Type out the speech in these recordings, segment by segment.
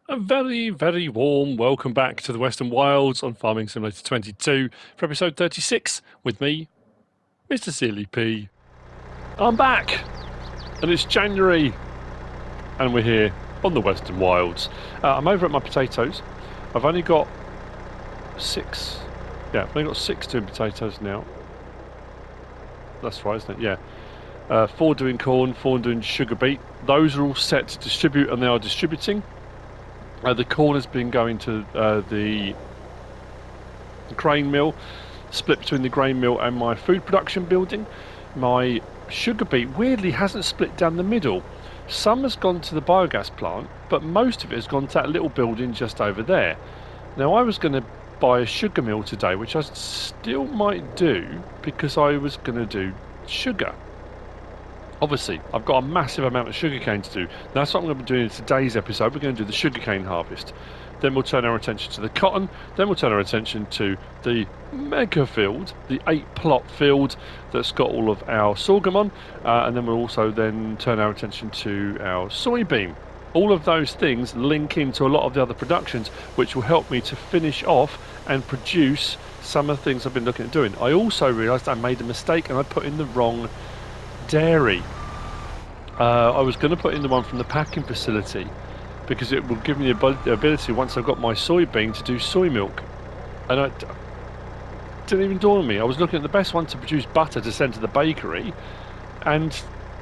A very, very warm welcome back to the Western Wilds on Farming Simulator 22 for episode 36 with me, MrSealyp. I'm back, and it's January, and we're here on the Western Wilds. I'm over at my potatoes. I've only got 6. Yeah, I've only got 6 doing potatoes now. That's right, isn't it? Yeah. 4 doing corn, 4 doing sugar beet. Those are all set to distribute, and they are distributing. The corn has been going to the grain mill, split between the grain mill and my food production building. My sugar beet weirdly hasn't split down the middle. Some has gone to the biogas plant, but most of it has gone to that little building just over there. Now I was going to buy a sugar mill today, which I still might do because I was going to do sugar. Obviously, I've got a massive amount of sugarcane to do. That's what I'm going to be doing in today's episode. We're going to do the sugarcane harvest. Then we'll turn our attention to the cotton. Then we'll turn our attention to the mega field, the 8-plot field that's got all of our sorghum on. And then we'll also then turn our attention to our soybean. All of those things link into a lot of the other productions, which will help me to finish off and produce some of the things I've been looking at doing. I also realised I made a mistake and I put in the wrong dairy. I was going to put in the one from the packing facility because it will give me the ability once I've got my soybean to do soy milk, and it didn't even dawn on me. I was looking at the best one to produce butter to send to the bakery and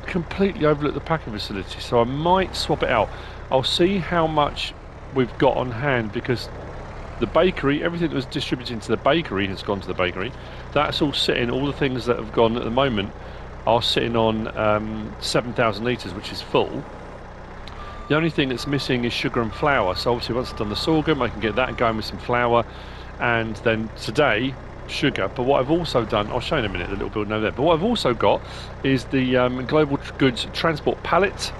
completely overlooked the packing facility, so I might swap it out. I'll see how much we've got on hand because the bakery, everything that was distributed to the bakery has gone to the bakery. That's all sitting, all the things that have gone at the moment are sitting on 7,000 litres, which is full. The only thing that's missing is sugar and flour. So obviously once I've done the sorghum, I can get that going with some flour, and then today sugar. But what I've also done, I'll show you in a minute the little building over there, but what I've also got is the Global Goods Transport Pallet,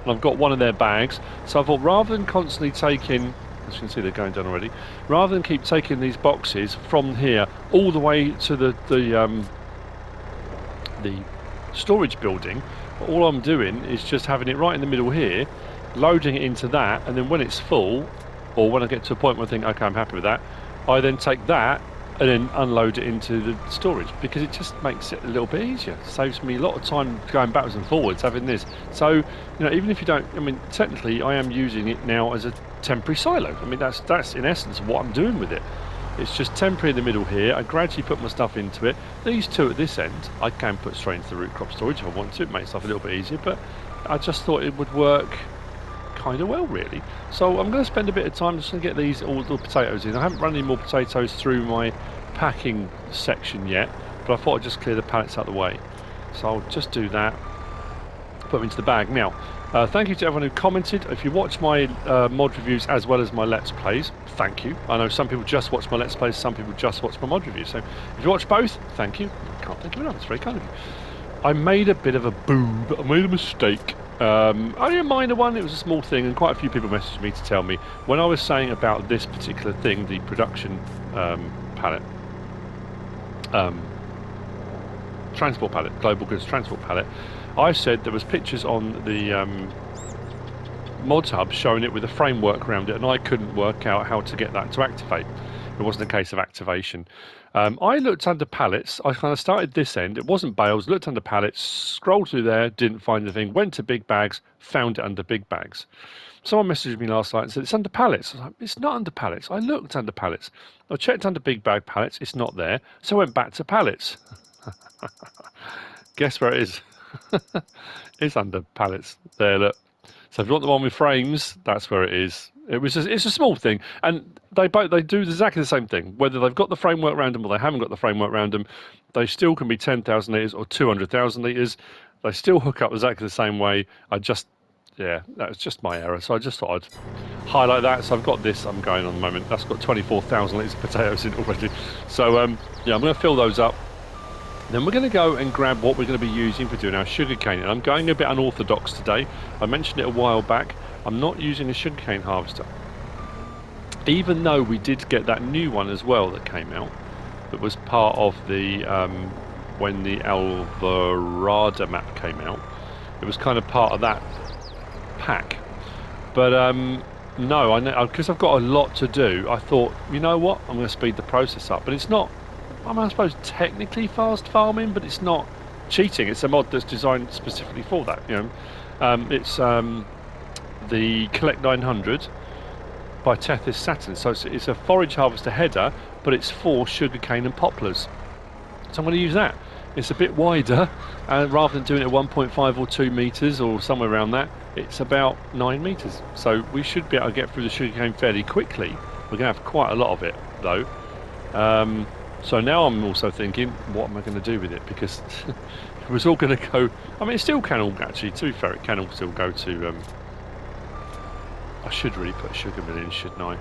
and I've got one of their bags. So I thought, rather than constantly taking, as you can see they're going down already, rather than keep taking these boxes from here all the way to the storage building, all I'm doing is just having it right in the middle here, loading it into that, and then when it's full, or when I get to a point where I think, okay, I'm happy with that, I then take that and then unload it into the storage, because it just makes it a little bit easier. It saves me a lot of time going backwards and forwards having this. So, you know, even if you don't, I mean, technically I am using it now as a temporary silo. I mean, that's in essence what I'm doing with it. It's just temporary in the middle here. I gradually put my stuff into it. These two at this end, I can put straight into the root crop storage if I want to. It makes stuff a little bit easier, but I just thought it would work kind of well, really. So I'm going to spend a bit of time just to get these all the potatoes in. I haven't run any more potatoes through my packing section yet, but I thought I'd just clear the pallets out of the way. So I'll just do that, put them into the bag. Now, thank you to everyone who commented. If you watch my mod reviews as well as my Let's Plays, thank you. I know some people just watch my Let's Plays, some people just watch my mod reviews. So if you watch both, thank you. Can't thank you enough, it's very kind of you. I made a bit of a boob, I made a mistake. Only a minor one, it was a small thing, and quite a few people messaged me to tell me. When I was saying about this particular thing, the production pallet, transport pallet, global goods transport pallet, I said there was pictures on the mod hub showing it with a framework around it, and I couldn't work out how to get that to activate. It wasn't a case of activation. I looked under pallets. I kind of started this end. It wasn't bales. Looked under pallets, scrolled through there, didn't find anything. Went to big bags, found it under big bags. Someone messaged me last night and said it's under pallets. I was like, it's not under pallets. I looked under pallets. I checked under big bag pallets. It's not there. So I went back to pallets. Guess where it is? It's under pallets. There, look. So if you want the one with frames, that's where it is. It's a small thing, and they do exactly the same thing. Whether they've got the framework around them or they haven't got the framework around them, they still can be 10,000 litres or 200,000 litres. They still hook up exactly the same way. Yeah, that was just my error. So I just thought I'd highlight that. So I've got this I'm going on at the moment. That's got 24,000 litres of potatoes in already. So yeah, I'm going to fill those up. Then we're going to go and grab what we're going to be using for doing our sugarcane. And I'm going a bit unorthodox today. I mentioned it a while back. I'm not using a sugarcane harvester. Even though we did get that new one as well that came out. That was part of the, when the Alvarado map came out. It was kind of part of that pack. But no, because I've got a lot to do. I thought, you know what, I'm going to speed the process up. But it's not. I mean, I suppose technically fast farming, but it's not cheating. It's a mod that's designed specifically for that. You know, it's the Collect 900 by Tethys Saturn. So it's a forage harvester header, but it's for sugarcane and poplars. So I'm going to use that. It's a bit wider, and rather than doing it at 1.5 or 2 meters or somewhere around that, it's about 9 meters. So we should be able to get through the sugarcane fairly quickly. We're going to have quite a lot of it though. So now I'm also thinking, what am I going to do with it? Because it was all going to go. I mean, it still can all actually. To be fair, it can all still go to. I should really put a sugar mill in, shouldn't I?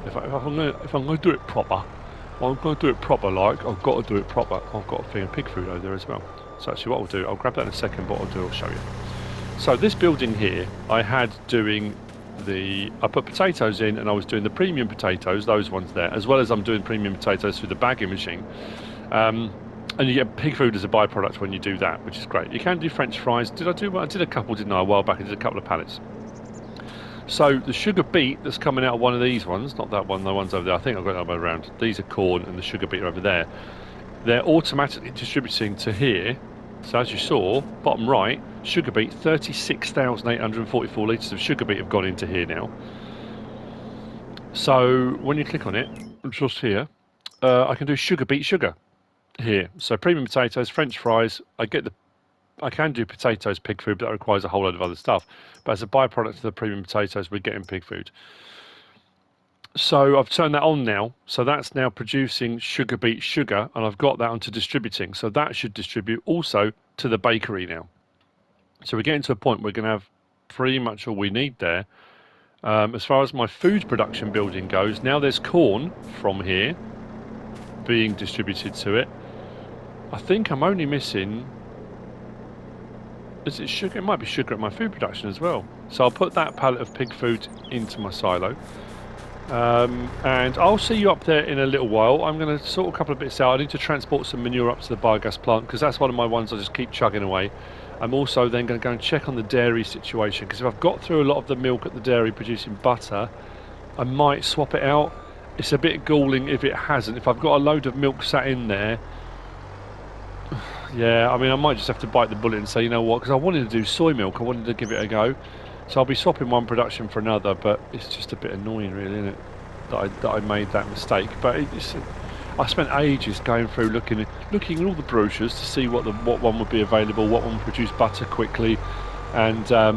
If I'm going to do it proper. I'm going to do it proper, like, I've got to do it proper. I've got a thing of pig food over there as well. So actually what I'll do, I'll grab that in a second, but I'll show you. So this building here, I had doing I put potatoes in, and I was doing the premium potatoes, those ones there, as well as I'm doing premium potatoes through the bagging machine. And you get pig food as a byproduct when you do that, which is great. You can do French fries. I did a couple, didn't I, a while back? I did a couple of pallets. So the sugar beet that's coming out of one of these ones, not that one, the ones over there, I think I've got that way around. These are corn and the sugar beet are over there. They're automatically distributing to here. So as you saw, bottom right, sugar beet, 36,844 litres of sugar beet have gone into here now. So when you click on it, just here, I can do sugar beet sugar here. So premium potatoes, French fries, I can do potatoes, pig food, but that requires a whole load of other stuff. But as a byproduct of the premium potatoes, we're getting pig food. So I've turned that on now. So that's now producing sugar beet sugar, and I've got that onto distributing. So that should distribute also to the bakery now. So we're getting to a point where we're going to have pretty much all we need there. As far as my food production building goes, now there's corn from here being distributed to it. I think I'm only missing... Is it sugar? It might be sugar at my food production as well. So I'll put that pallet of pig food into my silo. And I'll see you up there in a little while. I'm going to sort a couple of bits out. I need to transport some manure up to the biogas plant, because that's one of my ones I just keep chugging away. I'm also then going to go and check on the dairy situation, because if I've got through a lot of the milk at the dairy producing butter, I might swap it out. It's a bit galling if it hasn't. If I've got a load of milk sat in there, yeah, I mean, I might just have to bite the bullet and say, you know what, because I wanted to do soy milk, I wanted to give it a go. So I'll be swapping one production for another, but it's just a bit annoying, really, isn't it, that I made that mistake. But I spent ages going through looking at all the brochures to see what one would be available, what one would produce butter quickly, and I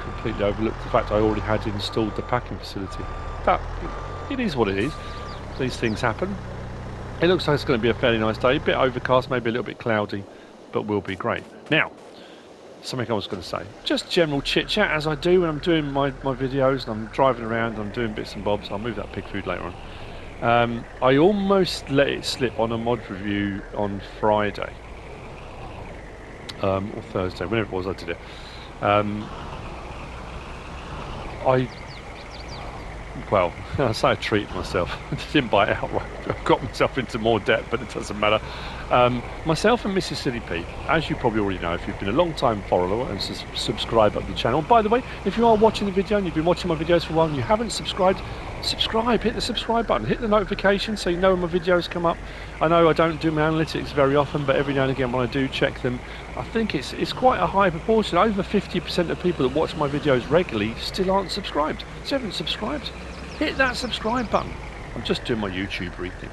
completely overlooked the fact I already had installed the packing facility. But it is what it is. These things happen. It looks like it's going to be a fairly nice day. A bit overcast, maybe a little bit cloudy, but will be great. Now, something I was going to say. Just general chit-chat as I do when I'm doing my videos and I'm driving around and I'm doing bits and bobs. I'll move that pig food later on. I almost let it slip on a mod review on Friday. Or Thursday, whenever it was I did it. Well, I say I treated myself. I didn't buy it outright. I've got myself into more debt, but it doesn't matter. Myself and MrSealyp, as you probably already know, if you've been a long time follower and subscribe up the channel. By the way, if you are watching the video and you've been watching my videos for a while and you haven't subscribed, subscribe, hit the subscribe button, hit the notification so you know when my videos come up. I know I don't do my analytics very often, but every now and again when I do check them, I think it's quite a high proportion. Over 50% of people that watch my videos regularly still aren't subscribed. So if you haven't subscribed, hit that subscribe button. I'm just doing my YouTube reading.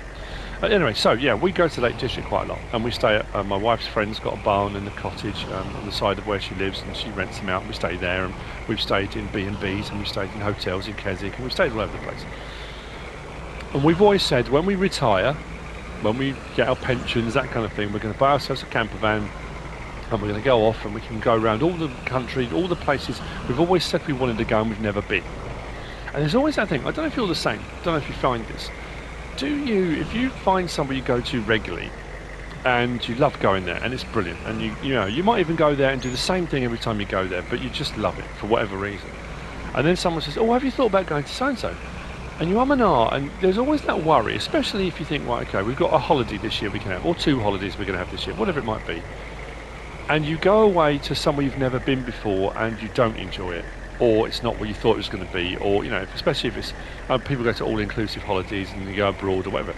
Anyway, so yeah, we go to Lake District quite a lot, and we stay at my wife's friend's got a barn in the cottage on the side of where she lives, and she rents them out, and we stay there, and we've stayed in B&Bs, and we've stayed in hotels in Keswick, and we've stayed all over the place. And we've always said, when we retire, when we get our pensions, that kind of thing, we're going to buy ourselves a camper van, and we're going to go off, and we can go around all the country, all the places we've always said we wanted to go and we've never been. And there's always that thing, I don't know if you're the same, I don't know if you find this. If you find somewhere you go to regularly and you love going there and it's brilliant, and you might even go there and do the same thing every time you go there, but you just love it for whatever reason, and then someone says, oh, have you thought about going to so-and-so? And you and and there's always that worry, especially if you think, right, okay, we've got a holiday this year we can have, or 2 holidays we're going to have this year, whatever it might be, and you go away to somewhere you've never been before and you don't enjoy it. or it's not what you thought it was going to be, or, you know, especially if it's, people go to all-inclusive holidays and you go abroad or whatever,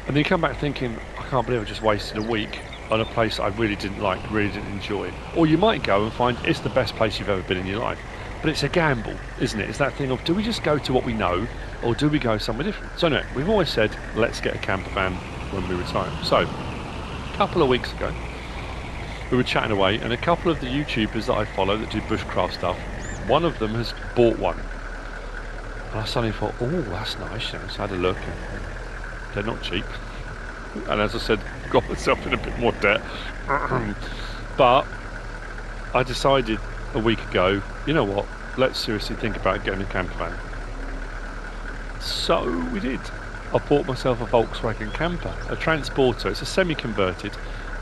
and then you come back thinking, I can't believe I just wasted a week on a place I really didn't like, really didn't enjoy. Or you might go and find it's the best place you've ever been in your life. But it's a gamble, isn't it? It's that thing of, do we just go to what we know, or do we go somewhere different? So anyway, we've always said, let's get a camper van when we retire. So, a couple of weeks ago, we were chatting away, and a couple of the YouTubers that I follow that do bushcraft stuff, one of them has bought one. And I suddenly thought, oh, that's nice, you know, so I had a look, and they're not cheap. And as I said, got myself in a bit more debt. But I decided a week ago, you know what, let's seriously think about getting a camper van. So we did. I bought myself a Volkswagen camper, a transporter. It's a semi-converted.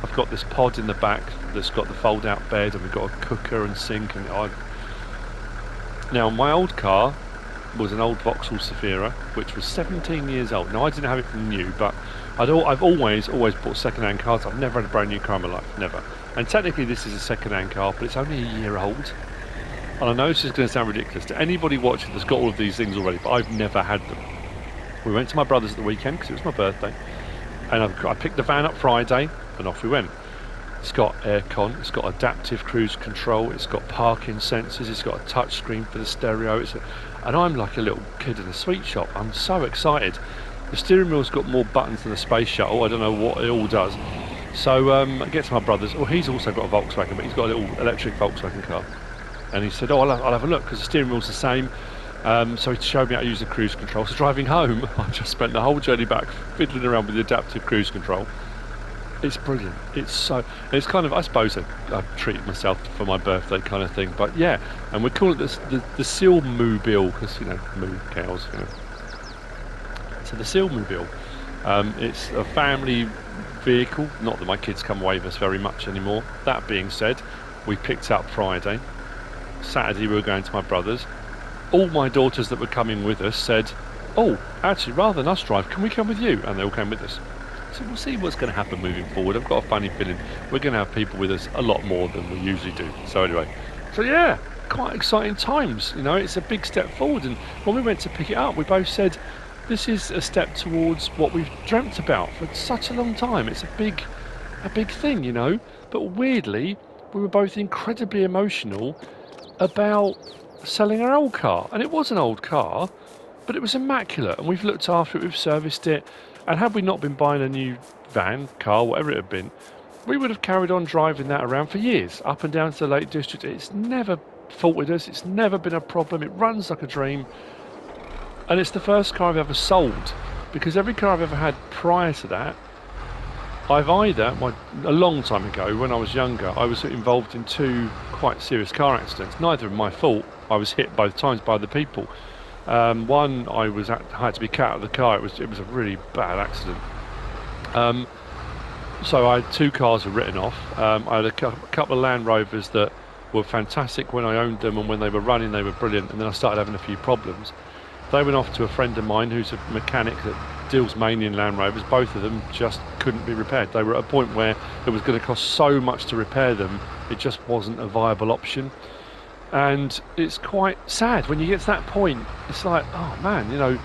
I've got this pod in the back that's got the fold-out bed, and we've got a cooker and sink. And now, my old car was an old Vauxhall Zafira, which was 17 years old. Now, I didn't have it from new, but I've always bought second-hand cars. I've never had a brand new car in my life, never. And technically this is a second-hand car, but it's only a year old. And I know this is going to sound ridiculous to anybody watching that's got all of these things already, but I've never had them. We went to my brother's at the weekend because it was my birthday, and I picked the van up Friday, and off we went. It's got aircon, it's got adaptive cruise control, it's got parking sensors, it's got a touch screen for the stereo. And I'm like a little kid in a sweet shop. I'm so excited. The steering wheel's got more buttons than a space shuttle. I don't know what it all does. So I get to my brother's. Well, he's also got a Volkswagen, but he's got a little electric Volkswagen car. And he said, oh, I'll have a look, because the steering wheel's the same. So he showed me how to use the cruise control. So driving home, I just spent the whole journey back fiddling around with the adaptive cruise control. It's brilliant. It's kind of, I suppose I've treated myself for my birthday kind of thing. But yeah, and we call it the Seal-mobile, because, you know, moo cows, you know. So the Seal-mobile, it's a family vehicle. Not that my kids come away with us very much anymore. That being said, we picked up Friday. Saturday we were going to my brother's. All my daughters that were coming with us said, oh, actually, rather than us drive, can we come with you? And they all came with us. So we'll see what's going to happen moving forward. I've got a funny feeling we're going to have people with us a lot more than we usually do. So anyway, so yeah, quite exciting times. You know, it's a big step forward. And when we went to pick it up, we both said, this is a step towards what we've dreamt about for such a long time. It's a big thing, you know. But weirdly, we were both incredibly emotional about selling our old car. And it was an old car, but it was immaculate. And we've looked after it, we've serviced it. And had we not been buying a new van, car, whatever it had been, we would have carried on driving that around for years, up and down to the Lake District. It's never faulted us. It's never been a problem. It runs like a dream. And it's the first car I've ever sold, because every car I've ever had prior to that, I've either, a long time ago, when I was younger, I was involved in 2 quite serious car accidents. Neither of my fault. I was hit both times by other people. One, I had to be cut out of the car. It was a really bad accident. So I had 2 cars were written off. I had a couple of Land Rovers that were fantastic when I owned them, and when they were running they were brilliant, and then I started having a few problems. They went off to a friend of mine who's a mechanic that deals mainly in Land Rovers. Both of them just couldn't be repaired. They were at a point where it was going to cost so much to repair them, it just wasn't a viable option. And it's quite sad when you get to that point. It's like, oh man, you know.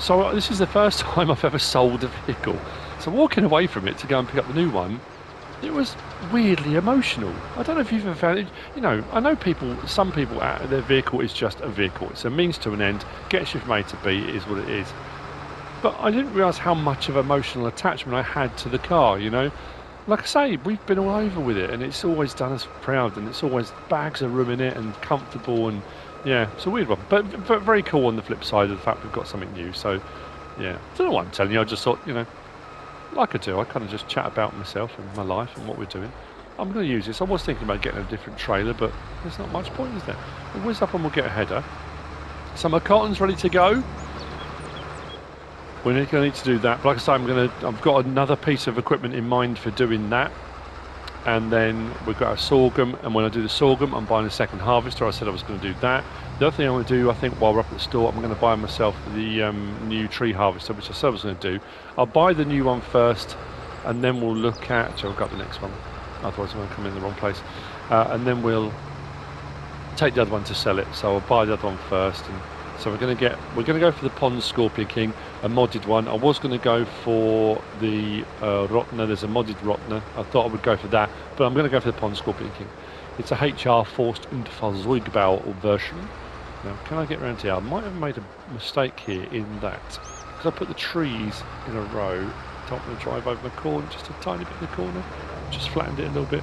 So this is the first time I've ever sold a vehicle. So walking away from it to go and pick up the new one, it was weirdly emotional. I don't know if you've ever found it. You know, I know some people, their vehicle is just a vehicle. It's a means to an end, gets you from A to B, it is what it is. But I didn't realise how much of emotional attachment I had to the car, you know. Like I say, we've been all over with it, and it's always done us proud, and it's always bags of room in it and comfortable, and yeah, it's a weird one. But very cool on the flip side of the fact we've got something new. So yeah, I don't know what I'm telling you. I just thought, you know, like I do, I kind of just chat about myself and my life and what we're doing. I'm going to use this. I was thinking about getting a different trailer, but there's not much point, is there? We'll whiz up and we'll get a header. So my cotton's ready to go. We're going to need to do that. But like I say, I've got another piece of equipment in mind for doing that. And then we've got a sorghum, and when I do the sorghum, I'm buying a second harvester. I said I was going to do that. The other thing I'm going to do, I think, while we're up at the store, I'm going to buy myself the new tree harvester, which I said I was going to do. I'll buy the new one first, and then we'll look at. I've got the next one. Otherwise, I'm going to come in the wrong place. And then we'll take the other one to sell it. So I'll buy the other one first, and so we're going to go for the Pond Scorpion King, a modded one. I was going to go for the Rotner. There's a modded Rotner. I thought I would go for that, but I'm going to go for the Pond Scorpion King. It's a HR Forst und Fahrzeugbau version. Now, can I get around here? I might have made a mistake here in that, because I put the trees in a row. Don't want to drive over the corner, just a tiny bit in the corner. Just flattened it a little bit.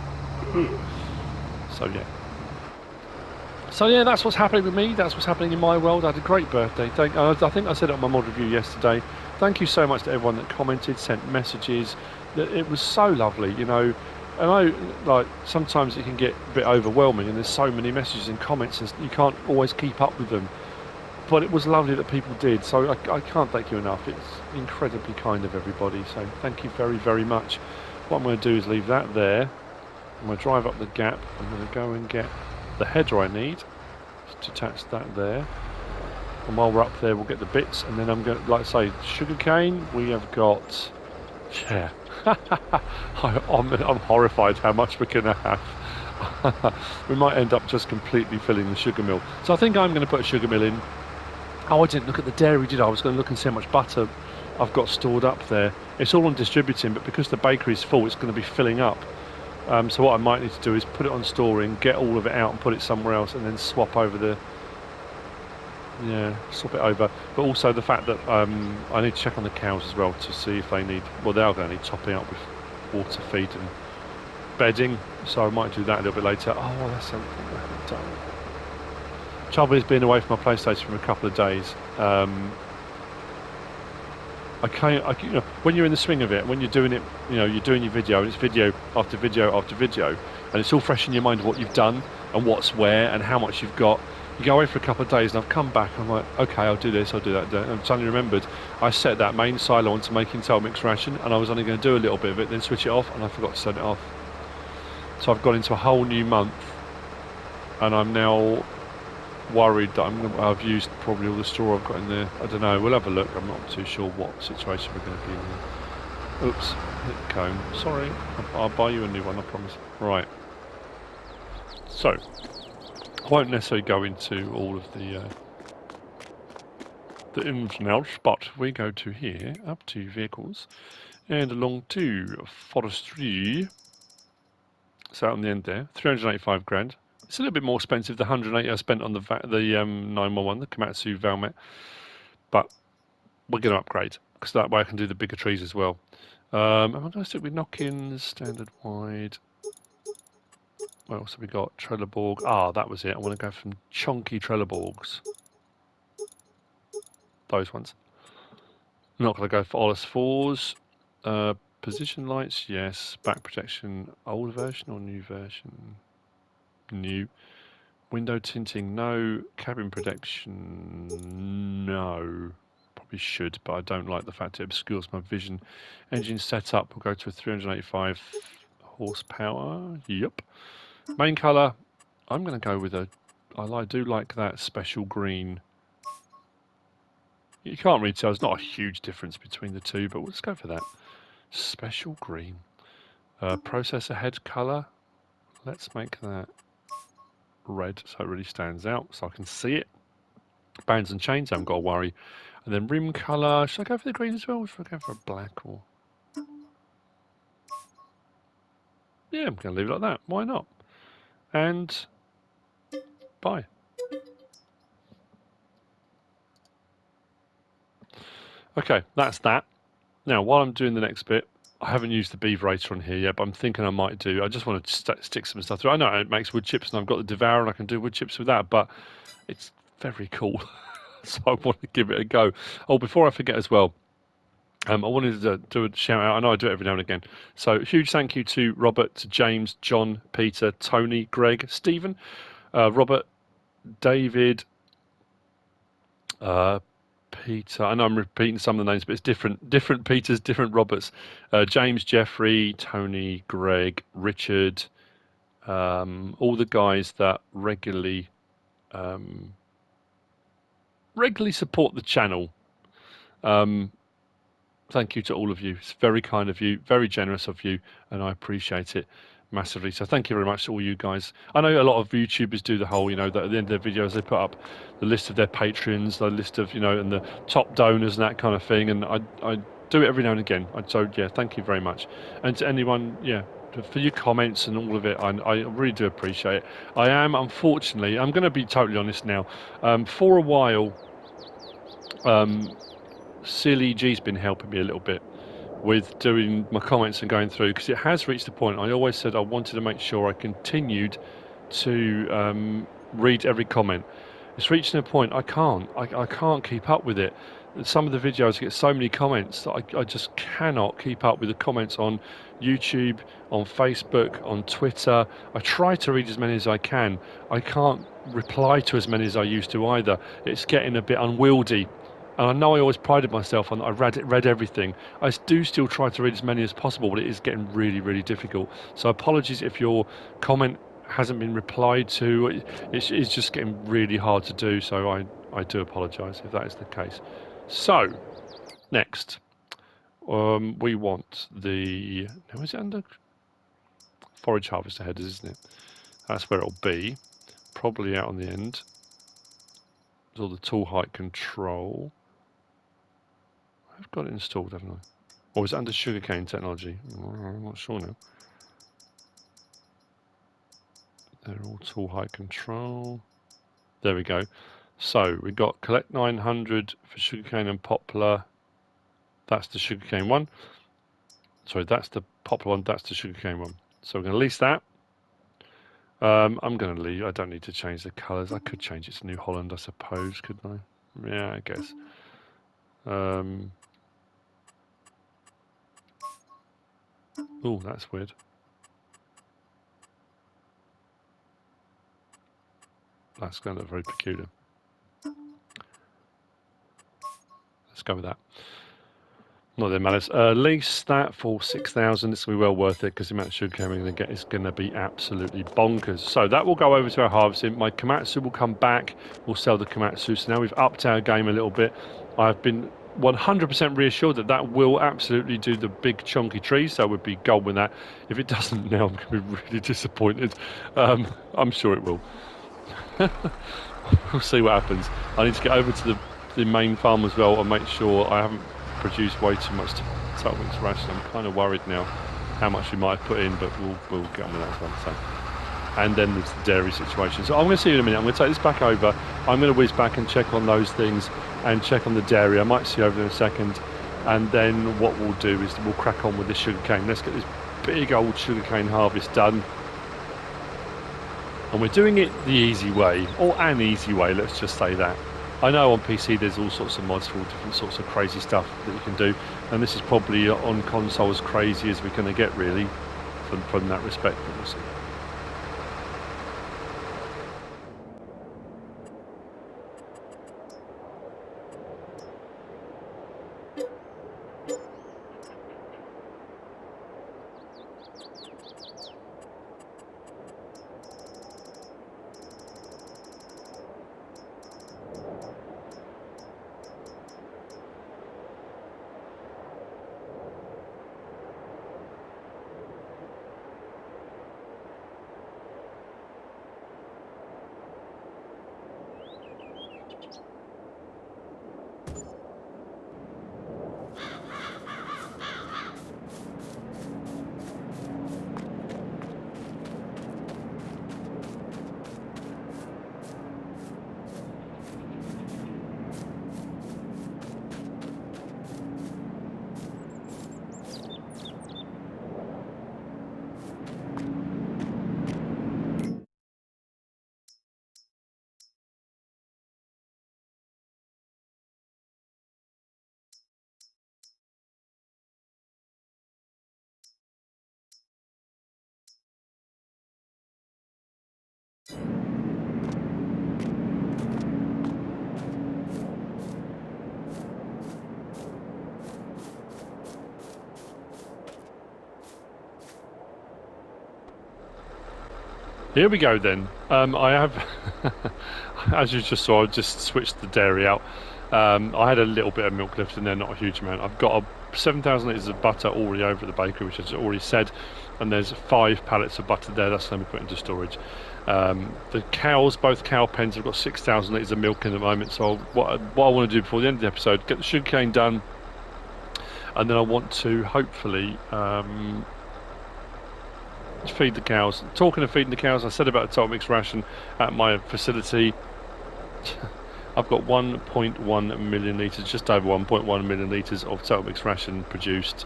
So yeah, that's what's happening with me. That's what's happening in my world. I had a great birthday. I think I said it on my mod review yesterday. Thank you so much to everyone that commented, sent messages. It was so lovely, you know. I know, like, sometimes it can get a bit overwhelming, and there's so many messages and comments, and you can't always keep up with them. But it was lovely that people did. So I can't thank you enough. It's incredibly kind of everybody. So thank you very, very much. What I'm going to do is leave that there. I'm going to drive up the gap. I'm going to go and get the header I need. Just attach that there. And while we're up there, we'll get the bits. And then I'm going to, like I say, sugarcane. We have got, yeah. I'm horrified how much we're going to have. We might end up just completely filling the sugar mill. So I think I'm going to put a sugar mill in. Oh, I didn't look at the dairy, did I? I was going to look and see how much butter I've got stored up there. It's all on distributing, but because the bakery's full, it's going to be filling up. So what I might need to do is put it on storing, get all of it out and put it somewhere else, and then swap over the... Yeah, swap it over. But also the fact that I need to check on the cows as well to see if they need... Well, they are going to need topping up with water feed and bedding, so I might do that a little bit later. Oh, well, that's something I haven't done. Trouble is being away from my PlayStation for a couple of days. I can't, you know, when you're in the swing of it, when you're doing it, you know, you're doing your video, and it's video after video after video, and it's all fresh in your mind what you've done and what's where and how much you've got. You go away for a couple of days, and I've come back, and I'm like, okay, I'll do this, I'll do that. And I've suddenly remembered I set that main silo onto making tail mix ration, and I was only going to do a little bit of it, then switch it off, and I forgot to set it off. So I've gone into a whole new month, and I'm now worried that I've used probably all the straw I've got in there. I don't know, we'll have a look. I'm not too sure what situation we're going to be in there. Oops, hit the cone. Sorry, I'll buy you a new one, I promise. Right. So, I won't necessarily go into all of the ins and outs, but we go to here, up to vehicles, and along to forestry. So out on the end there, 385 grand. It's a little bit more expensive, the 180 I spent on the 911, the Komatsu Valmet, but we're going to upgrade, because that way I can do the bigger trees as well. Am I going to stick with knock-ins, standard wide? What else have we got? Trelleborg. Ah, that was it. I want to go from chunky Trelleborgs. Those ones. I'm not going to go for Ollis 4s. Position lights, yes. Back protection, old version or new version? New. Window tinting, no. Cabin protection, no. Probably should, but I don't like the fact it obscures my vision. Engine setup, we'll go to a 385 horsepower. Yep. Main colour, I'm going to go with a... I do like that special green. You can't really tell, there's not a huge difference between the two, but let's go for that. Special green. Processor head colour, let's make that red so it really stands out so I can see it. Bands and chains, I haven't got to worry. And then rim colour, should I go for the green as well, or should I go for a black? Or yeah, I'm going to leave it like that, why not? And buy. Okay, that's that. Now while I'm doing the next bit, I haven't used the beaverator on here yet, but I'm thinking I might do. I just want to stick some stuff through. I know it makes wood chips, and I've got the Devour, and I can do wood chips with that, but it's very cool. So I want to give it a go. Oh, before I forget as well, I wanted to do a shout out. I know I do it every now and again. So huge thank you to Robert, to James, John, Peter, Tony, Greg, Stephen, Robert, David, Peter. I know I'm repeating some of the names, but it's different Peters, different Roberts. James, Jeffrey, Tony, Greg, Richard, all the guys that regularly support the channel. Thank you to all of you. It's very kind of you, very generous of you, and I appreciate it. massively. So thank you very much to all you guys. I know a lot of YouTubers do the whole, you know, that at the end of their videos they put up the list of their patrons, the list of, you know, and the top donors and that kind of thing. And I do it every now and again. So yeah, thank you very much. And to anyone, yeah, for your comments and all of it, I really do appreciate it. I am, unfortunately, I'm going to be totally honest now. For a while, Silly G's been helping me a little bit with doing my comments and going through, because it has reached a point. I always said I wanted to make sure I continued to read every comment. It's reaching a point I can't keep up with it. Some of the videos get so many comments that I just cannot keep up with the comments on YouTube, on Facebook, on Twitter. I try to read as many as I can. I can't reply to as many as I used to either. It's getting a bit unwieldy. And I know I always prided myself on I read everything. I do still try to read as many as possible, but it is getting really, really difficult. So apologies if your comment hasn't been replied to. It's just getting really hard to do, so I do apologise if that is the case. So, next, we want the... Now, is it under forage harvester headers, isn't it? That's where it'll be. Probably out on the end. There's all the tool height control. I've got it installed, haven't I? Or is it under sugarcane technology? I'm not sure now. They're all tool height control. There we go. So we've got collect 900 for sugarcane and poplar. That's the sugarcane one. Sorry, that's the poplar one. That's the sugarcane one. So we're going to lease that. I'm going to leave. I don't need to change the colours. I could change it to New Holland, I suppose, couldn't I? Yeah, I guess. Oh, that's weird. That's going to look very peculiar. Let's go with that. Not their malice. Lease that for 6,000. It's going to be well worth it because the amount of sugarcane we're going to get is going to be absolutely bonkers. So that will go over to our harvesting. My Komatsu will come back. We'll sell the Komatsu. So now we've upped our game a little bit. I've been 100% reassured that that will absolutely do the big chunky trees. So we'd be gold with that. If it doesn't now, I'm going to be really disappointed. I'm sure it will. We'll see what happens. I need to get over to the main farm as well and make sure I haven't produced way too much total mix ration. I'm kind of worried now how much we might have put in, but we'll get on with that as well. So. And then there's the dairy situation. So I'm going to see you in a minute. I'm going to take this back over. I'm going to whiz back and check on those things and check on the dairy. I might see you over in a second. And then what we'll do is we'll crack on with the sugarcane. Let's get this big old sugarcane harvest done. And we're doing it the easy way, or an easy way, let's just say that. I know on PC there's all sorts of mods for all different sorts of crazy stuff that you can do, and this is probably on console as crazy as we're going to get, really, from that respect. But we'll see. Here we go then. I have, as you just saw, I just switched the dairy out. I had a little bit of milk left in there, not a huge amount. I've got 7,000 litres of butter already over at the bakery, which I've already said. and there's 5 pallets of butter there. That's going to be put into storage. The cows, both cow pens, have got 6,000 litres of milk in the moment. So what I want to do before the end of the episode, get the sugarcane done, and then I want to hopefully feed the cows. Talking of feeding the cows, I said about a total mix ration at my facility. I've got 1.1 million litres, just over 1.1 million litres of total mix ration produced.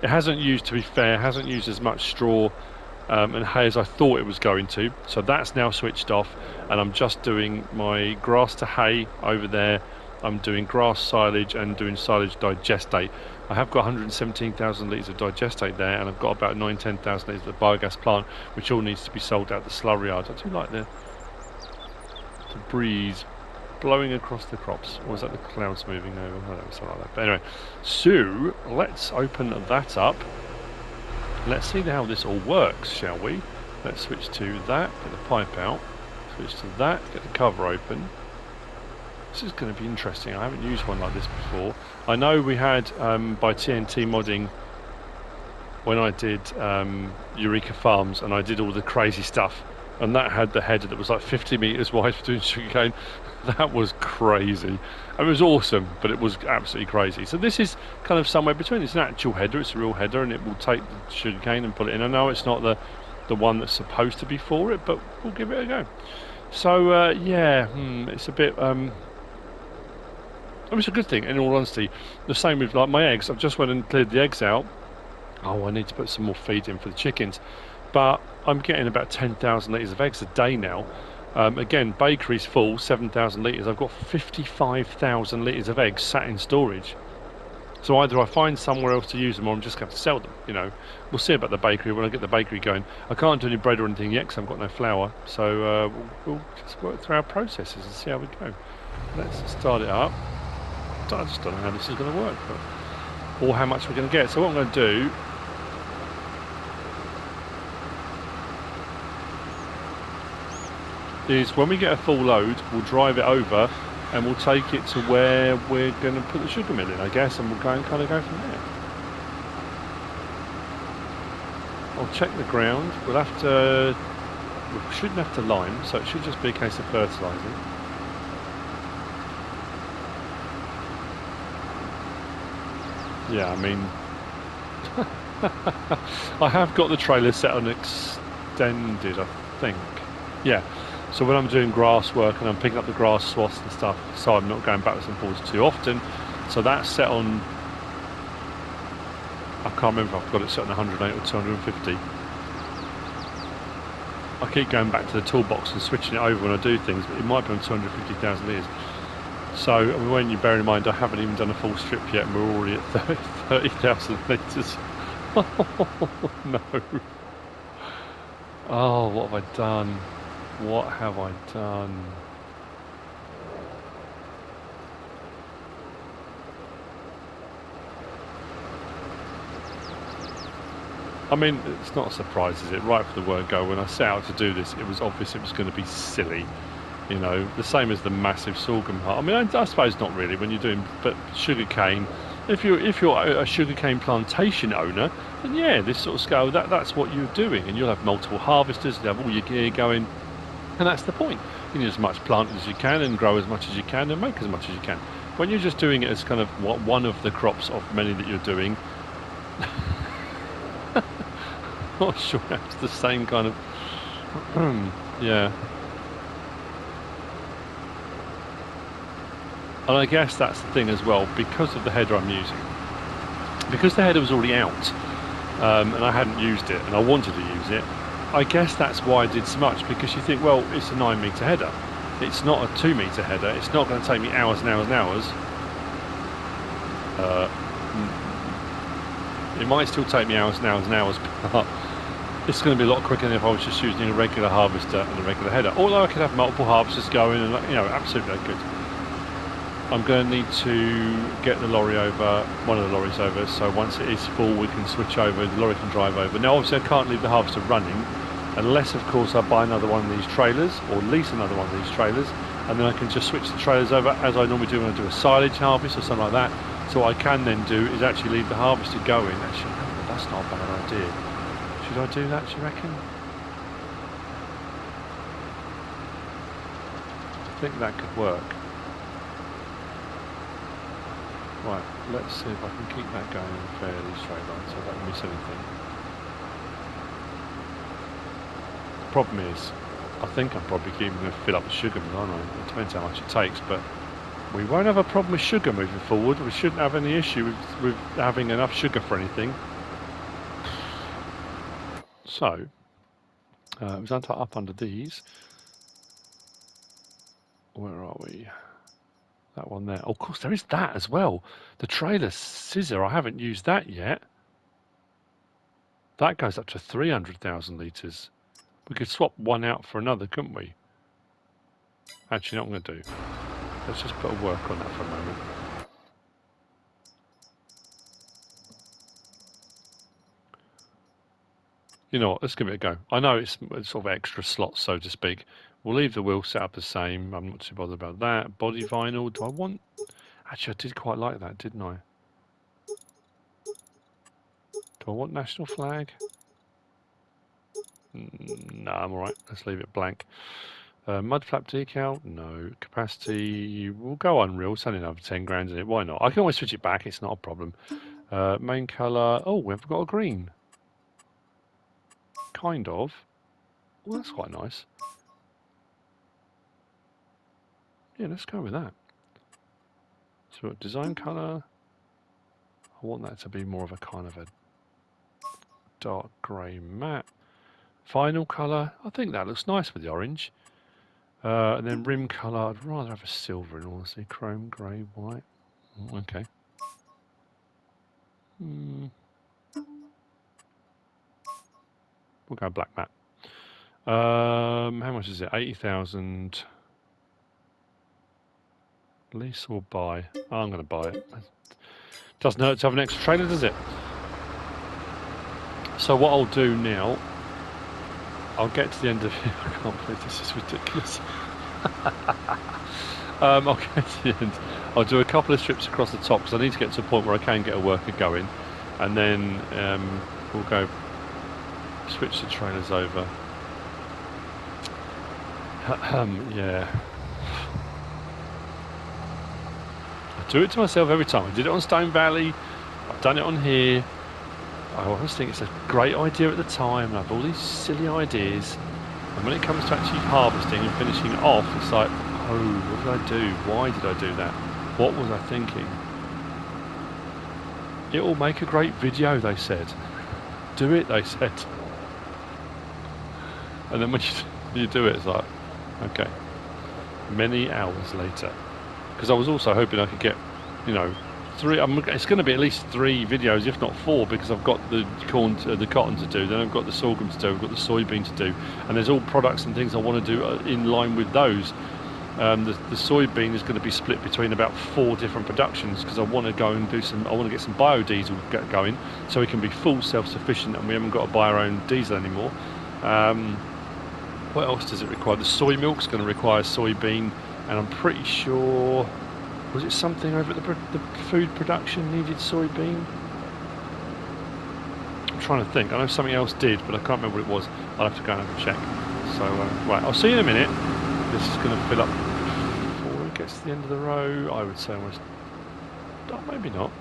It hasn't used, to be fair, hasn't used as much straw and hay as I thought it was going to. So that's now switched off, and I'm just doing my grass to hay over there. I'm doing grass silage and doing silage digestate. I have got 117,000 litres of digestate there, and I've got about 10,000 litres of biogas plant, which all needs to be sold out the slurry yard. I do like the breeze blowing across the crops. Or was that the clouds moving over? I don't know, something like that. But anyway, so let's open that up. Let's see how this all works, shall we? Let's switch to that, get the pipe out, switch to that, get the cover open. This is going to be interesting. I haven't used one like this before. I know we had by TNT modding when I did Eureka Farms, and I did all the crazy stuff, and that had the header that was like 50 metres wide for doing sugarcane. That was crazy. It was awesome, but it was absolutely crazy. So this is kind of somewhere between. It's an actual header, it's a real header, and it will take the sugarcane and put it in. I know it's not the one that's supposed to be for it, but we'll give it a go. So yeah, it's a bit it's a good thing, in all honesty. The same with like my eggs. I've just went and cleared the eggs out. Oh, I need to put some more feed in for the chickens, but I'm getting about 10,000 litres of eggs a day now. Again, bakery's full, 7,000 litres. I've got 55,000 litres of eggs sat in storage. So either I find somewhere else to use them, or I'm just going to sell them. You know, we'll see about the bakery when I get the bakery going. I can't do any bread or anything yet because I've got no flour. So we'll just work through our processes and see how we go. Let's start it up. I just don't know how this is going to work, or how much we're going to get. So what I'm going to do is, when we get a full load, we'll drive it over and we'll take it to where we're going to put the sugar mill in, I guess, and we'll go and kind of go from there. I'll check the ground. We shouldn't have to lime, so it should just be a case of fertilising. Yeah, I mean, I have got the trailer set on extended, I think. Yeah, so when I'm doing grass work and I'm picking up the grass swaths and stuff, so I'm not going backwards and forwards too often, so that's set on, I can't remember if I've got it set on 108 or 250. I keep going back to the toolbox and switching it over when I do things, but it might be on 250,000 litres. So, I mean, when you bear in mind I haven't even done a full strip yet, and we're already at 30,000 litres. Oh, no. Oh, what have I done? What have I done? I mean, it's not a surprise, is it? Right from the word go, when I set out to do this, it was obvious it was going to be silly. You know, the same as the massive sorghum heart. I mean, I suppose not really when you're doing, but sugarcane. If you're a sugarcane plantation owner, then yeah, this sort of scale, that's what you're doing, and you'll have multiple harvesters, you'll have all your gear going, and that's the point. You need as much plant as you can, and grow as much as you can, and make as much as you can. When you're just doing it as kind of one of the crops of many that you're doing, not sure it's the same kind of yeah. And I guess that's the thing as well, because of the header I'm using. Because the header was already out, and I hadn't used it, and I wanted to use it, I guess that's why I did so much, because you think, well, it's a 9 metre header. It's not a 2 metre header. It's not going to take me hours and hours and hours. It might still take me hours and hours and hours, but it's going to be a lot quicker than if I was just using a regular harvester and a regular header. Although I could have multiple harvesters going, and you know, absolutely I could. I'm going to need to get the lorry over, one of the lorries over, so once it is full we can switch over, the lorry can drive over. Now obviously I can't leave the harvester running unless of course I buy another one of these trailers, or lease another one of these trailers, and then I can just switch the trailers over as I normally do when I do a silage harvest or something like that. So what I can then do is actually leave the harvester going. Actually, that's not a bad idea. Should I do that, do you reckon? I think that could work. Right, let's see if I can keep that going in a fairly straight line so I don't miss anything. The problem is, I think I'm probably going to fill up the sugar, aren't I? It depends how much it takes, but we won't have a problem with sugar moving forward. We shouldn't have any issue with having enough sugar for anything. So, it was up under these. Where are we? That one there. Oh, of course, there is that as well. The trailer scissor, I haven't used that yet. That goes up to 300,000 litres. We could swap one out for another, couldn't we? Actually, not going to do. Let's just put a work on that for a moment. You know what, let's give it a go. I know it's sort of extra slots, so to speak. We'll leave the wheel set up the same. I'm not too bothered about that. Body vinyl, do I want... Actually, I did quite like that, didn't I? Do I want national flag? No, I'm alright. Let's leave it blank. Mud flap decal? No. Capacity? We'll go Unreal. It's only another 10 grand in it. Why not? I can always switch it back. It's not a problem. Main colour? Oh, we haven't got a green. Kind of. Well, that's quite nice. Yeah, let's go with that. So design colour. I want that to be more of a kind of a dark grey matte. Final colour. I think that looks nice with the orange. And then rim colour. I'd rather have a silver in honesty. Chrome, grey, white. Oh, okay. We'll go black matte. How much is it? 80,000. Lease or buy? Oh, I'm going to buy it. Doesn't hurt to have an extra trailer, does it? So what I'll do now, I'll get to the end of it. I can't believe this is ridiculous. I'll get to the end. I'll do a couple of strips across the top because I need to get to a point where I can get a worker going, and then we'll go switch the trailers over. Yeah. I do it to myself every time. I did it on Stone Valley. I've done it on here. I always think it's a great idea at the time, and I have all these silly ideas. And when it comes to actually harvesting and finishing it off, it's like, oh, what did I do? Why did I do that? What was I thinking? It will make a great video, they said. Do it, they said. And then when you do it, it's like, okay. Many hours later. Because I was also hoping I could get, you know, it's going to be at least 3 videos, if not 4, because I've got the the cotton to do, then I've got the sorghum to do, I've got the soybean to do, and there's all products and things I want to do in line with those. The soybean is going to be split between about 4 different productions because I want to go and do I want to get some biodiesel going so we can be full self-sufficient and we haven't got to buy our own diesel anymore. What else does it require? The soy milk's going to require soybean, and I'm pretty sure, was it something over at the food production needed soybean? I'm trying to think. I know something else did, but I can't remember what it was. I'll have to go and have a check. So, right, I'll see you in a minute. This is going to fill up before it gets to the end of the row. I would say almost... Oh, maybe not.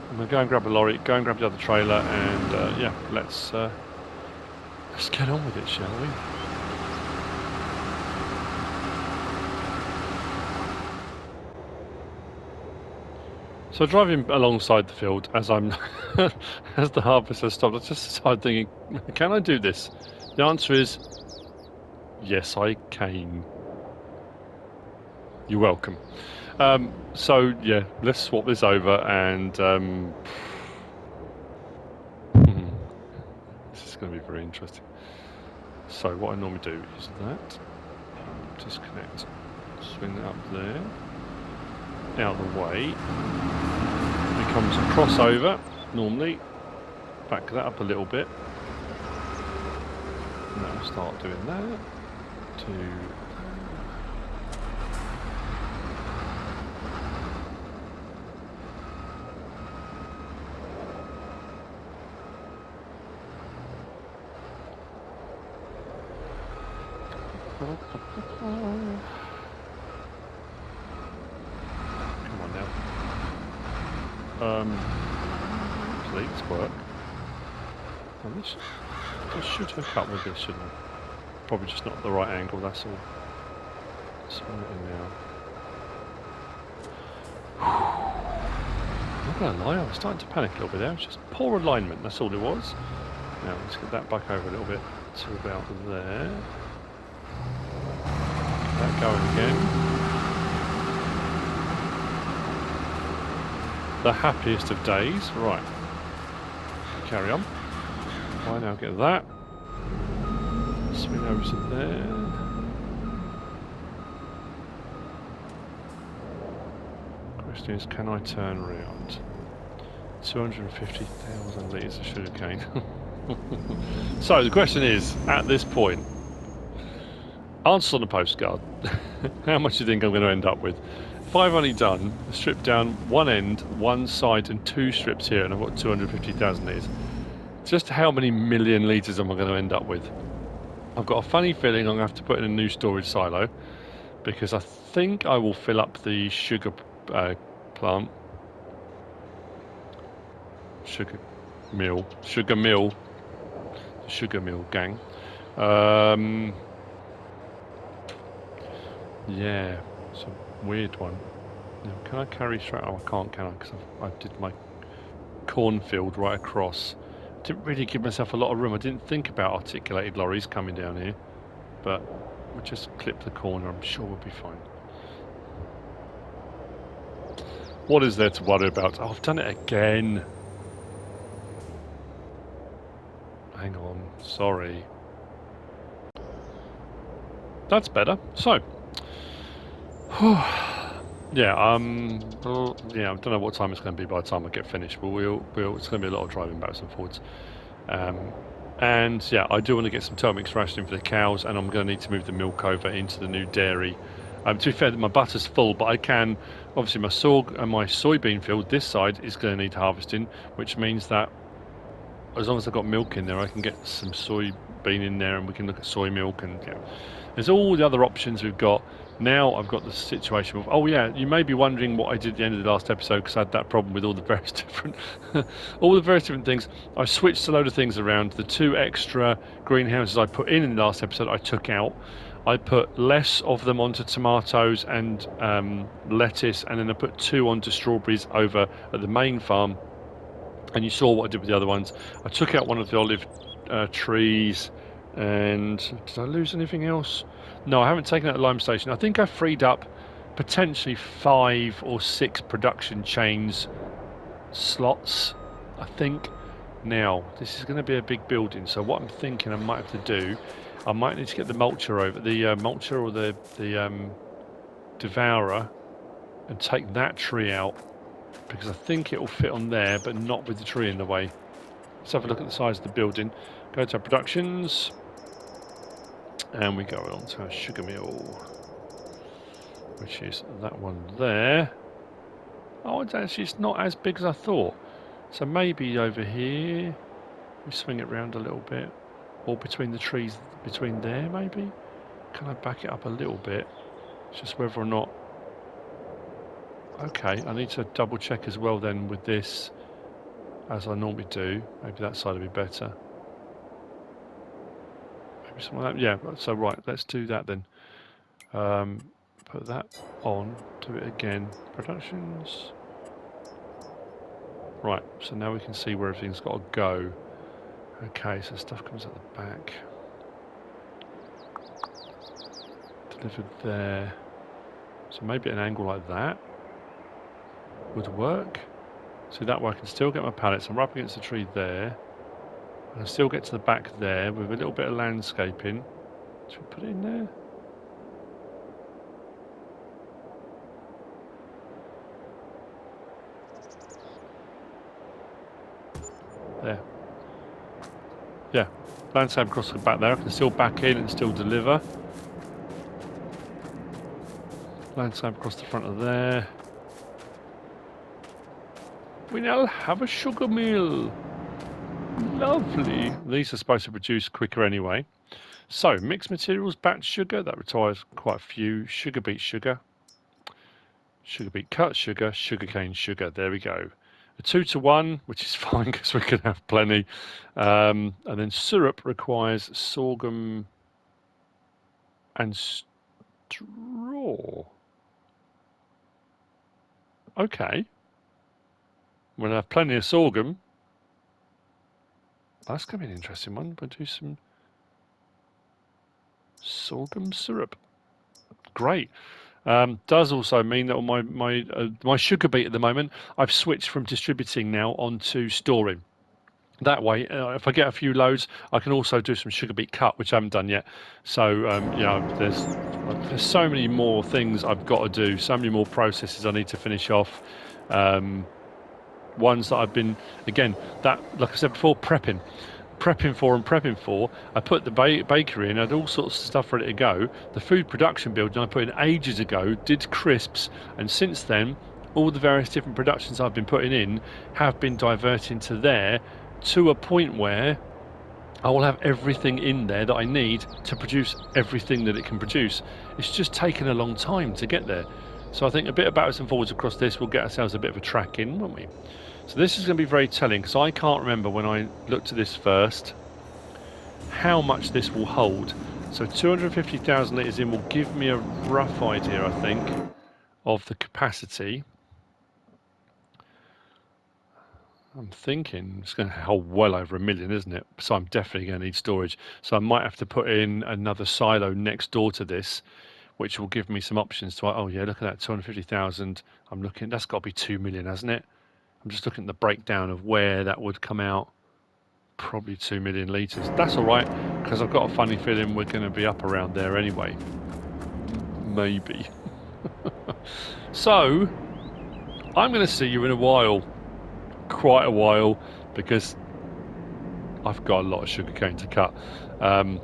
I'm going to go and grab a lorry, go and grab the other trailer, and yeah, let's get on with it, shall we? So driving alongside the field as I'm as the harvester stopped, I just started thinking, can I do this? The answer is yes, I can. You're welcome. So yeah, let's swap this over, and this is going to be very interesting. So what I normally do is that, disconnect, swing that up there, out of the way, becomes a crossover normally, back that up a little bit, and that'll start doing that, Come on now. Please work. Oh, this should hook up with this, shouldn't it? Probably just not at the right angle, that's all. Swing it in now. I'm not going to lie, I was starting to panic a little bit there. It was just poor alignment, that's all it was. Now let's get that back over a little bit to about there. Get that going again. The happiest of days. Right. Carry on. I now get that. Swing over to there. Question is, can I turn around? 250,000 litres of sugarcane. So the question is, at this point, answer on a postcard. How much do you think I'm going to end up with? If I've only done strip down one end, one side, and 2 strips here, and I've got 250,000 litres, just how many million litres am I going to end up with? I've got a funny feeling I'm going to have to put in a new storage silo, because I think I will fill up the sugar plant. Sugar mill gang. Yeah, it's a weird one. Now, can I carry straight? Oh, I can't, can I? Because I did my cornfield right across. I didn't really give myself a lot of room. I didn't think about articulated lorries coming down here, but we'll just clip the corner. I'm sure we'll be fine. What is there to worry about? Oh, I've done it again. Hang on, sorry. That's better. So, yeah, I don't know what time it's going to be by the time I get finished, but it's going to be a lot of driving backwards and forwards. And yeah, I do want to get some Telmix rationing for the cows, and I'm going to need to move the milk over into the new dairy. To be fair, my butter's full, but I can, obviously my soybean field, this side, is going to need harvesting, which means that as long as I've got milk in there, I can get some soybean in there, and we can look at soy milk, and there's all the other options we've got. Now I've got the situation of, oh yeah, you may be wondering what I did at the end of the last episode, because I had that problem with all the various different things. I switched a load of things around. The 2 extra greenhouses I put in the last episode, I took out. I put less of them onto tomatoes and lettuce, and then I put 2 onto strawberries over at the main farm. And you saw what I did with the other ones. I took out one of the olive trees, and did I lose anything else? No, I haven't taken out the lime station. I think I freed up potentially 5 or 6 production chains slots, I think. Now, this is going to be a big building, so what I'm thinking I might have to do, I might need to get the mulcher over, the mulcher or the devourer, and take that tree out, because I think it will fit on there, but not with the tree in the way. Let's have a look at the size of the building. Go to our productions, and we go on to our sugar mill, which is that one there. Oh, it's not as big as I thought. So maybe over here, we swing it round a little bit, or between the trees, between there maybe? Can I back it up a little bit? It's just whether or not... Okay, I need to double check as well then with this, as I normally do. Maybe that side would be better. Maybe something like that. Yeah, so right, let's do that then. Put that on, do it again. Productions. Right, so now we can see where everything's got to go. Okay, so stuff comes at the back. Delivered there. So maybe at an angle like that would work. So that way I can still get my pallets. I'm up against the tree there. I can still get to the back there with a little bit of landscaping. Should we put it in there? There. Yeah, landscape across the back there. I can still back in and still deliver. Landscape across the front of there. We now have a sugar mill. Lovely. These are supposed to produce quicker anyway. So, mixed materials, batch sugar, that requires quite a few. Sugar beet sugar. Sugar beet cut sugar, sugarcane sugar. There we go. A 2-to-1, which is fine because we can have plenty. And then syrup requires sorghum and straw. Okay. We'll have plenty of sorghum. That's going to be an interesting one. We'll do some sorghum syrup. Great. Does also mean that on my sugar beet at the moment, I've switched from distributing now onto storing. That way, if I get a few loads, I can also do some sugar beet cut, which I haven't done yet. So, you know, there's so many more things I've got to do, so many more processes I need to finish off. Ones that I've been, again, that, like I said before, prepping for. I put the bakery in, I had all sorts of stuff ready to go. The food production building I put in ages ago, did crisps, and since then, all the various different productions I've been putting in have been diverting to there, to a point where I will have everything in there that I need to produce everything that it can produce. It's just taken a long time to get there. So I think a bit of backwards and forwards across this will get ourselves a bit of a track in, won't we? So this is going to be very telling, because I can't remember when I looked at this first how much this will hold. So 250,000 litres in will give me a rough idea, I think, of the capacity. I'm thinking it's going to hold well over 1 million, isn't it? So I'm definitely going to need storage. So I might have to put in another silo next door to this, which will give me some options to, oh yeah, look at that, 250,000. I'm looking, that's got to be 2 million, hasn't it? I'm just looking at the breakdown of where that would come out. Probably 2 million litres. That's all right, because I've got a funny feeling we're going to be up around there anyway. Maybe. So, I'm going to see you in a while. Quite a while, because I've got a lot of sugarcane to cut. And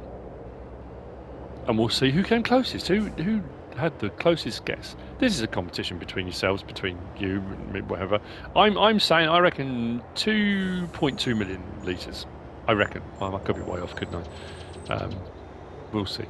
we'll see who came closest. Who had the closest guess? This is a competition between yourselves, between you and whatever. I'm saying I reckon 2.2 million litres. I reckon. I could be way off, couldn't I? We'll see.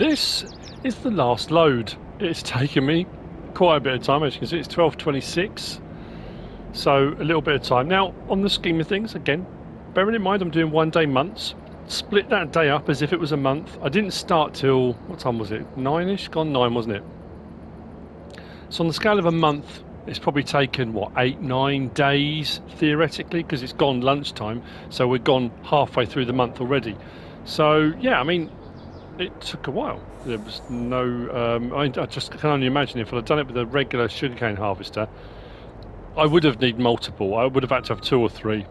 this is the last load. It's taken me quite a bit of time. As you can see, it's 12:26, so a little bit of time. Now, on the scheme of things, again, bearing in mind I'm doing 1 day months, split that day up as if it was a month. I didn't start till, what time was it? 9ish? Gone 9, wasn't it? So on the scale of a month, it's probably taken, what, 8, 9 days, theoretically, because it's gone lunchtime, so we're gone halfway through the month already. So, yeah, I mean, it took a while. There was no... I just can only imagine if I'd done it with a regular sugarcane harvester, I would have needed multiple. I would have had to have 2 or 3.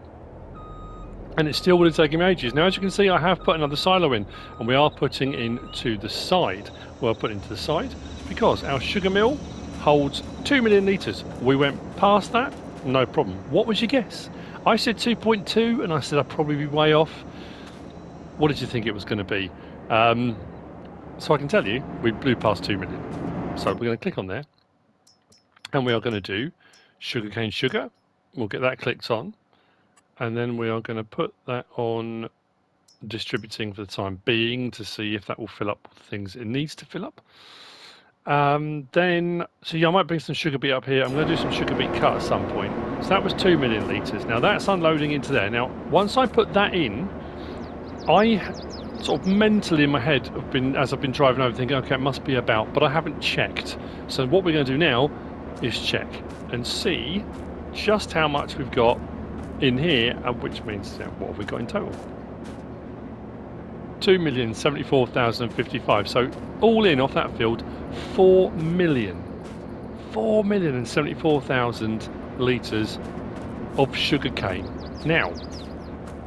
And it still would have taken me ages. Now, as you can see, I have put another silo in, and we are putting into the side. Well, put into the side because our sugar mill holds 2 million litres. We went past that, no problem. What was your guess? I said 2.2, and I said I'd probably be way off. What did you think it was going to be? So I can tell you, we blew past 2 million. So we're going to click on there, and we are going to do sugarcane sugar. We'll get that clicked on, and then we are going to put that on distributing for the time being to see if that will fill up the things it needs to fill up. Then, so yeah, I might bring some sugar beet up here. I'm going to do some sugar beet cut at some point. So that was 2 million litres. Now that's unloading into there. Now, once I put that in, I sort of mentally in my head have been, as I've been driving over, thinking, okay, it must be about, but I haven't checked. So what we're going to do now is check and see just how much we've got in here, which means what have we got in total? 2,074,055. So all in off that field, 4,074,000 litres of sugarcane. Now,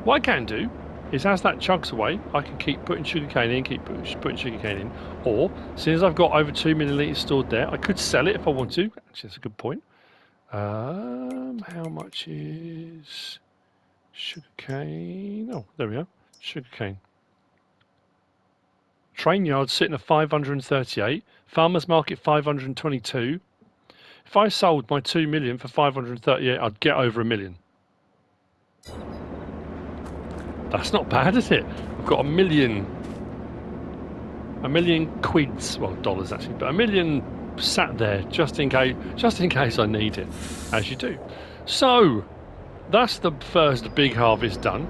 what I can do is as that chugs away, I can keep putting sugarcane in, keep putting sugarcane in, or since as I've got over 2 million litres stored there, I could sell it if I want to. Actually, that's a good point. How much is sugarcane? Oh, there we are. Sugarcane. Train yard sitting at 538. Farmers market 522. If I sold my 2 million for 538, I'd get over 1 million. That's not bad, is it? I've got a million quids, well, dollars actually, but 1 million sat there just in case I need it, as you do. So that's the first big harvest done.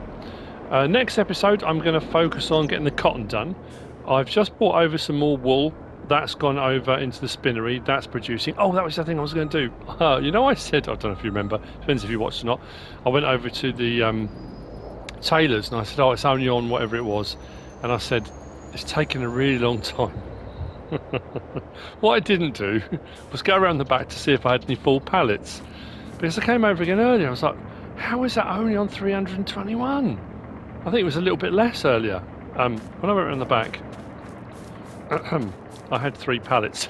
Next episode, I'm going to focus on getting the cotton done. I've just brought over some more wool. That's gone over into the spinnery. That's producing. Oh, that was the thing I was going to do. You know, I said, I don't know if you remember, depends if you watched or not. I went over to the tailors and I said, oh, it's only on whatever it was. And I said, it's taken a really long time. What I didn't do was go around the back to see if I had any full pallets. Because I came over again earlier, I was like, how is that only on 321? I think it was a little bit less earlier. When I went around the back, I had 3 pallets.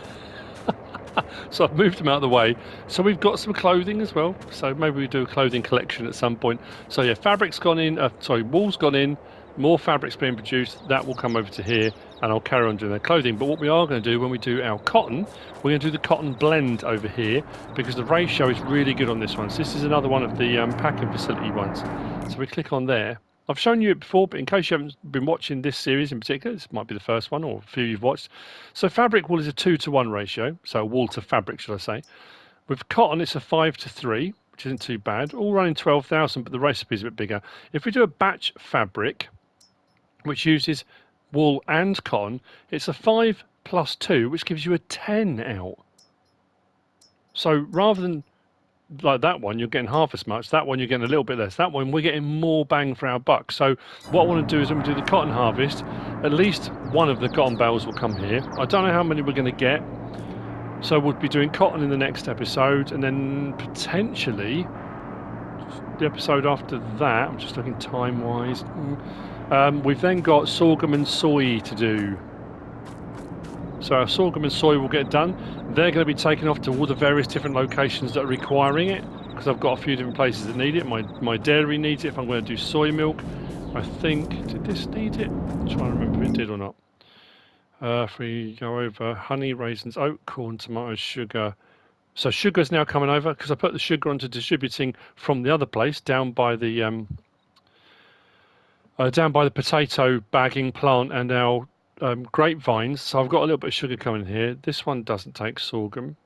So I've moved them out of the way. So we've got some clothing as well. So maybe we do a clothing collection at some point. So yeah, fabric's gone in, wool's gone in, more fabric's being produced. That will come over to here and I'll carry on doing the clothing. But what we are going to do when we do our cotton, we're going to do the cotton blend over here because the ratio is really good on this one. So this is another one of the packing facility ones. So we click on there. I've shown you it before, but in case you haven't been watching this series in particular, this might be the first one or a few you've watched. So fabric wool is a 2-to-1 ratio, so wool to fabric, should I say. With cotton, it's a 5-to-3, which isn't too bad. All running 12,000, but the recipe is a bit bigger. If we do a batch fabric, which uses wool and cotton, it's a 5+2, which gives you a 10 out. So rather than like that one, you're getting half as much. That one, you're getting a little bit less. That one, we're getting more bang for our buck. So what I want to do is when we do the cotton harvest, at least one of the cotton bales will come here. I don't know how many we're going to get. So we'll be doing cotton in the next episode. And then potentially the episode after that, I'm just looking time-wise. We've then got sorghum and soy to do. So our sorghum and soy will get done. They're going to be taken off to all the various different locations that are requiring it, because I've got a few different places that need it. My dairy needs it if I'm going to do soy milk. I think, did this need it? I'm trying to remember if it did or not. If we go over honey, raisins, oat, corn, tomatoes, sugar. So sugar's now coming over because I put the sugar onto distributing from the other place down by the potato bagging plant and our grapevines, so I've got a little bit of sugar coming here. This one doesn't take sorghum,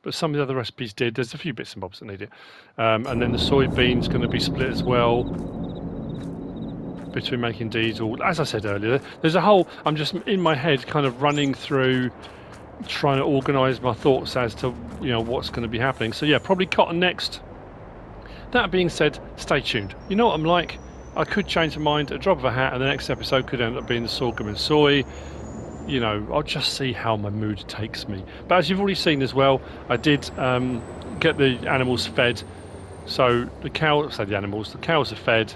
but some of the other recipes did. There's a few bits and bobs that need it. And then the soybean's going to be split as well between making diesel. As I said earlier, there's a whole, I'm just in my head kind of running through, trying to organise my thoughts as to, you know, what's going to be happening. So yeah, probably cotton next. That being said, stay tuned. You know what I'm like. I could change my mind at a drop of a hat, and the next episode could end up being the sorghum and soy. You know, I'll just see how my mood takes me. But as you've already seen as well, I did get the animals fed. So the cows are fed.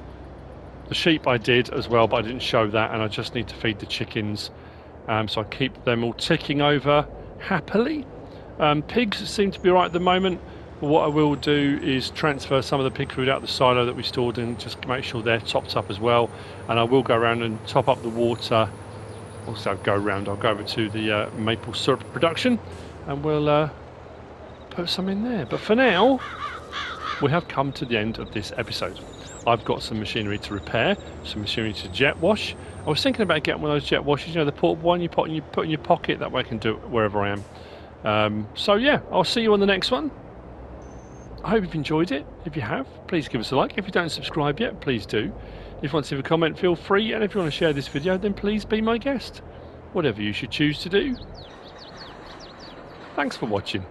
The sheep I did as well, but I didn't show that, and I just need to feed the chickens. So I keep them all ticking over happily. Pigs seem to be right at the moment. But what I will do is transfer some of the pig food out the silo that we stored and just make sure they're topped up as well. And I will go around and top up the water. Also I'll go over to the maple syrup production, and we'll put some in there. But for now, we have come to the end of this episode. I've got some machinery to repair, some machinery to jet wash. I was thinking about getting one of those jet washers, you know, the portable one you put in your pocket. That way I can do it wherever I am. So yeah, I'll see you on the next one. I hope you've enjoyed it. If you have, please give us a like. If you don't subscribe yet, please do. If you want to leave a comment, feel free. And if you want to share this video, then please be my guest. Whatever you should choose to do. Thanks for watching.